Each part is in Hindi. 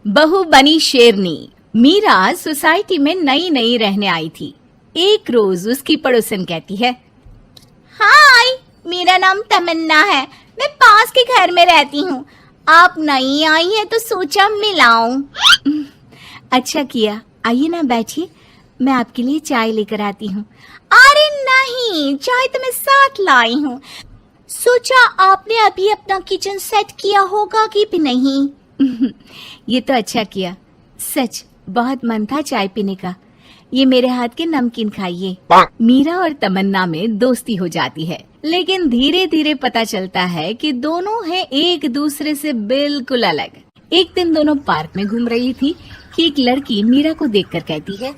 बहू बनी शेरनी। मीरा सोसाइटी में नई नई रहने आई थी। एक रोज उसकी पड़ोसन कहती है, हाय, मेरा नाम तमन्ना है, मैं पास के घर में रहती हूँ। आप नई आई हैं तो सोचा मिलाऊं। अच्छा किया, आइए ना बैठिए, मैं आपके लिए चाय लेकर आती हूँ। अरे नहीं, चाय तो मैं साथ लाई हूँ। सोचा आपने अभी अपना किचन सेट किया होगा कि भी नहीं। ये तो अच्छा किया, सच बहुत मन था चाय पीने का। ये मेरे हाथ के नमकीन खाइए। मीरा और तमन्ना में दोस्ती हो जाती है, लेकिन धीरे धीरे पता चलता है कि दोनों हैं एक दूसरे से बिल्कुल अलग। एक दिन दोनों पार्क में घूम रही थी कि एक लड़की मीरा को देखकर कहती है,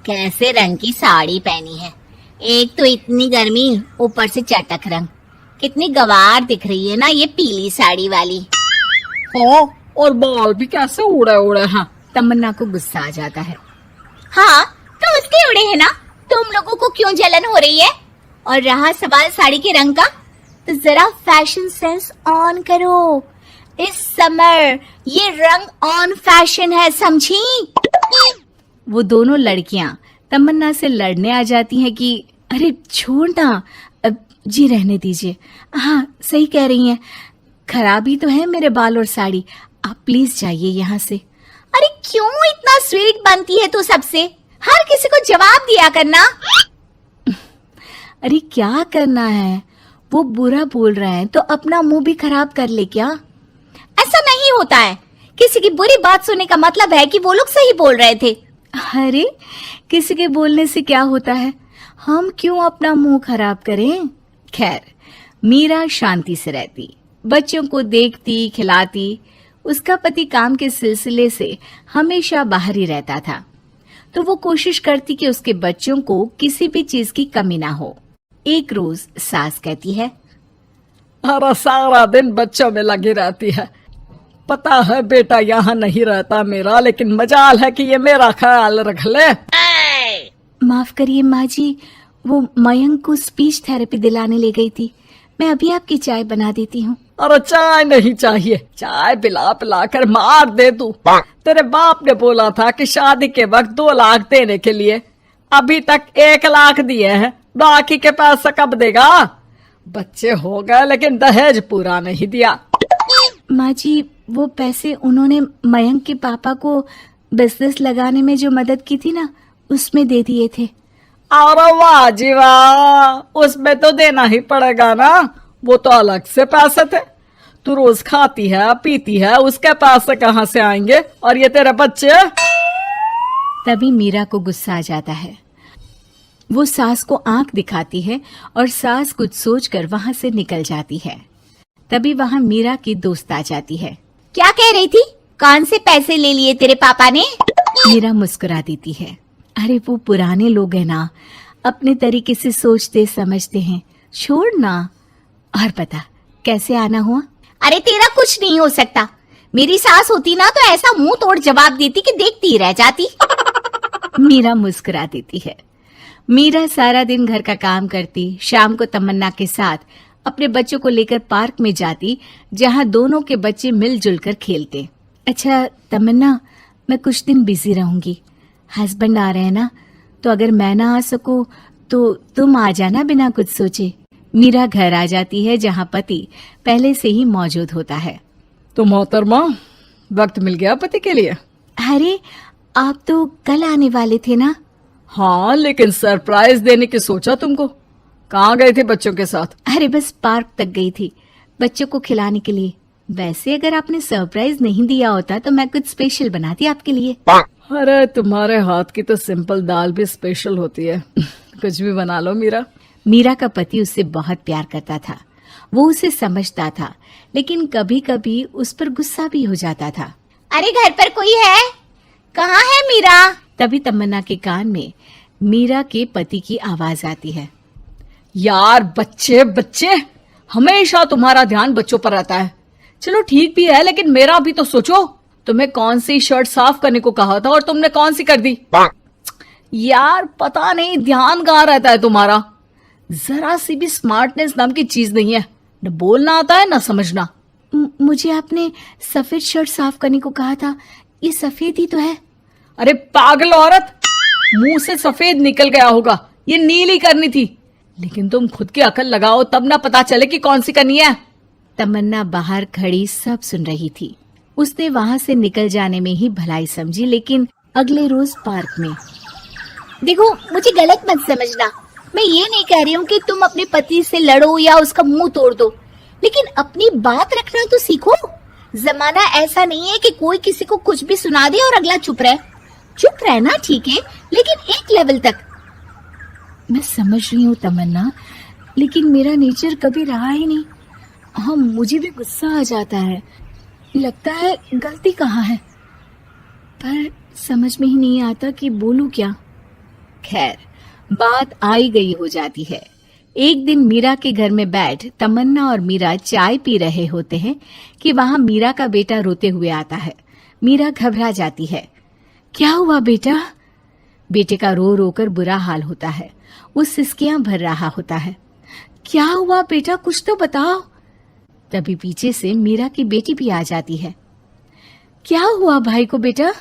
कैसे रंग की साड़ी पहनी है, एक तो इतनी गर्मी, ऊपर से चटक रंग, कितनी गवार दिख रही है ना ये पीली साड़ी वाली। और बाल भी कैसे उड़े उड़े हैं। तमन्ना को गुस्सा आ जाता है। हाँ, तो उसके उड़े हैं ना, तुम लोगों को क्यों जलन हो रही है? और रहा सवाल साड़ी के रंग का, तो जरा फैशन सेंस ऑन करो। इस समर ये रंग ऑन फैशन है, समझी? वो दोनों लड़कियां तमन्ना से लड़ने आ जाती हैं कि अरे छोड़ ना, जी रहने दीजिए। हाँ, सही कह रही हैं, खराबी तो है मेरे बाल और साड़ी, आप प्लीज जाइए यहाँ से। अरे क्यों इतना स्वीट बनती है तू सबसे? हर किसी को जवाब दिया करना। अरे क्या करना है, वो बुरा बोल रहे हैं तो अपना मुंह भी खराब कर ले क्या? ऐसा नहीं होता है, किसी की बुरी बात सुनने का मतलब है कि वो लोग सही बोल रहे थे। अरे किसी के बोलने से क्या होता है, हम क्यों अपना मुंह खराब करें? खैर, मीरा शांति से रहती, बच्चों को देखती खिलाती। उसका पति काम के सिलसिले से हमेशा बाहर ही रहता था, तो वो कोशिश करती कि उसके बच्चों को किसी भी चीज की कमी ना हो। एक रोज सास कहती है, अरे सारा दिन बच्चों में लगी रहती है। पता है बेटा यहाँ नहीं रहता मेरा, लेकिन मजाल है कि ये मेरा ख्याल रख ले। माफ करिए माँ जी, वो मयंक को स्पीच थेरेपी दिलाने ले गई थी, मैं अभी आपकी चाय बना देती हूँ। अरे चाय नहीं चाहिए, चाय पिला पिला कर मार दे तू। तेरे बाप ने बोला था कि शादी के वक्त 2 लाख देने के लिए, अभी तक 1 लाख दिए हैं, बाकी के पैसा कब देगा? बच्चे हो गए लेकिन दहेज पूरा नहीं दिया। माँ जी, वो पैसे उन्होंने मयंक के पापा को बिजनेस लगाने में जो मदद की थी ना, उसमें दे दिए थे। अरे वाह जी वाह, उसमें तो देना ही पड़ेगा ना, वो तो अलग से पैसे थे। तू रोज खाती है पीती है, उसके पैसे कहाँ से आएंगे? और ये तेरे बच्चे। तभी मीरा को गुस्सा आ जाता है। वो सास को आंख दिखाती है और सास कुछ सोचकर वहां से निकल जाती है। तभी वहां मीरा की दोस्त आ जाती है। क्या कह रही थी? कौन से पैसे ले लिए तेरे पापा ने? मीरा मुस्कुरा देती है। अरे वो पुराने लोग हैं ना, अपने तरीके से सोचते समझते हैं, छोड़ ना। और बता कैसे आना हुआ? अरे तेरा कुछ नहीं हो सकता, मेरी सास होती ना तो ऐसा मुंह तोड़ जवाब देती कि देखती ही रह जाती। मीरा मुस्कुरा देती है। मीरा सारा दिन घर का काम करती, शाम को तमन्ना के साथ अपने बच्चों को लेकर पार्क में जाती, जहां दोनों के बच्चे मिलजुल कर खेलते। अच्छा तमन्ना, मैं कुछ दिन बिजी रहूंगी, हस्बैंड आ रहे हैं ना, तो अगर मैं ना आ सकूं तो तुम आ जाना बिना कुछ सोचे। मीरा घर आ जाती है, जहां पति पहले से ही मौजूद होता है। तो मोहतरमा, वक्त मिल गया पति के लिए? अरे आप तो कल आने वाले थे ना? हाँ, लेकिन सरप्राइज देने की सोचा तुमको। कहाँ गए थे बच्चों के साथ? अरे बस पार्क तक गई थी, बच्चों को खिलाने के लिए। वैसे अगर आपने सरप्राइज नहीं दिया होता तो मैं कुछ स्पेशल बनाती आपके लिए। अरे तुम्हारे हाथ की तो सिंपल दाल भी स्पेशल होती है। कुछ भी बना लो मीरा। मीरा का पति उससे बहुत प्यार करता था, वो उसे समझता था, लेकिन कभी कभी उस पर गुस्सा भी हो जाता था। अरे घर पर कोई है? कहाँ है मीरा? तभी तमन्ना के कान में मीरा के पति की आवाज आती है। यार बच्चे बच्चे, हमेशा तुम्हारा ध्यान बच्चों पर रहता है। चलो ठीक भी है, लेकिन मेरा भी तो सोचो। तुम्हें कौन सी शर्ट साफ करने को कहा था और तुमने कौन सी कर दी? यार पता नहीं ध्यान कहाँ रहता है तुम्हारा। जरा सी भी स्मार्टनेस नाम की चीज नहीं है, न बोलना आता है न समझना। मुझे आपने सफेद शर्ट साफ करने को कहा था, ये सफेद ही तो है। अरे पागल औरत, मुंह से सफेद निकल गया होगा, ये नीली करनी थी। लेकिन तुम खुद की अकल लगाओ तब ना पता चले कि कौन सी करनी है। तमन्ना बाहर खड़ी सब सुन रही थी। उसने वहां से निकल जाने में ही भलाई समझी, लेकिन अगले रोज पार्क में। देखो, मुझे गलत मत समझना, मैं ये नहीं कह रही हूँ कि तुम अपने पति से लड़ो या उसका मुंह तोड़ दो, लेकिन अपनी बात रखना तो सीखो। जमाना ऐसा नहीं है कि कोई किसी को कुछ भी सुना दे और अगला चुप रहे। चुप रहना ठीक है, लेकिन एक लेवल तक। मैं समझ रही हूँ तमन्ना, लेकिन मेरा नेचर कभी रहा ही नहीं। हाँ, मुझे भी गुस्सा आ जाता है, लगता है गलती कहाँ है, पर समझ में ही नहीं आता कि बोलूं क्या। खैर, बात आई गई हो जाती है। एक दिन मीरा के घर में बैठ तमन्ना और मीरा चाय पी रहे होते हैं कि वहां मीरा का बेटा रोते हुए आता है। मीरा घबरा जाती है। क्या हुआ बेटा? बेटे का रो रो कर बुरा हाल होता है, वो सिसकियां भर रहा होता है। क्या हुआ बेटा, कुछ तो बताओ। तभी पीछे से मीरा की बेटी भी आ जाती है। क्या हुआ भाई को बेटा?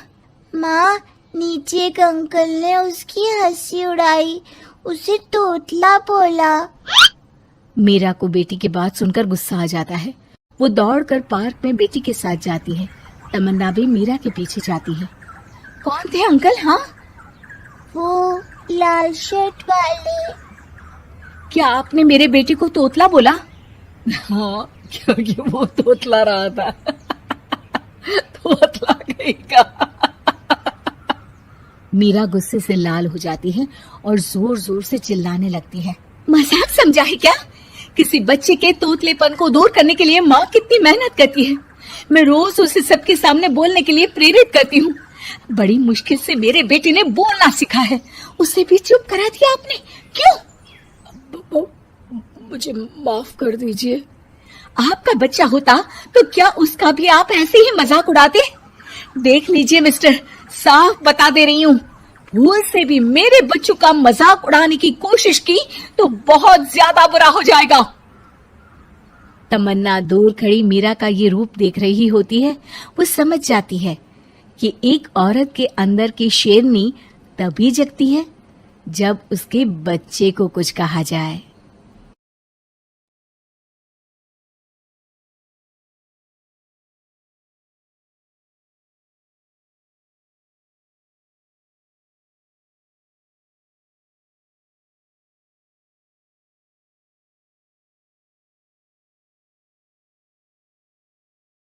माँ, नीचे एक अंकल ने उसकी हंसी उड़ाई, उसे तोतला बोला। मीरा को बेटी की बात सुनकर गुस्सा आ जाता है। वो दौड़कर पार्क में बेटी के साथ जाती है। तमन्ना भी मीरा के पीछे जाती है। कौन थे अंकल? हाँ, वो लाल शर्ट वाले। क्या आपने मेरे बेटे को तोतला बोला? हाँ, क्योंकि वो तोतला रहा था। तोतला कहेगा। मीरा गुस्से से लाल हो जाती है और जोर जोर से चिल्लाने लगती है। मजाक समझा है क्या? किसी बच्चे के तोतलेपन को दूर करने के लिए माँ कितनी मेहनत करती है। मैं रोज उसे सबके सामने बोलने के लिए प्रेरित करती हूँ। बड़ी मुश्किल से मेरे बेटे ने बोलना सीखा है, उसे भी चुप करा दिया आपने। क्यों? मुझे माफ कर दीजिए। आपका बच्चा होता तो क्या उसका भी आप ऐसे ही मजाक उड़ाते? देख लीजिए मिस्टर, साफ बता दे रही हूँ, भूल से भी मेरे बच्चों का मजाक उड़ाने की कोशिश की तो बहुत ज्यादा बुरा हो जाएगा। तमन्ना दूर खड़ी मीरा का ये रूप देख रही होती है। वो समझ जाती है कि एक औरत के अंदर की शेरनी तभी जगती है जब उसके बच्चे को कुछ कहा जाए।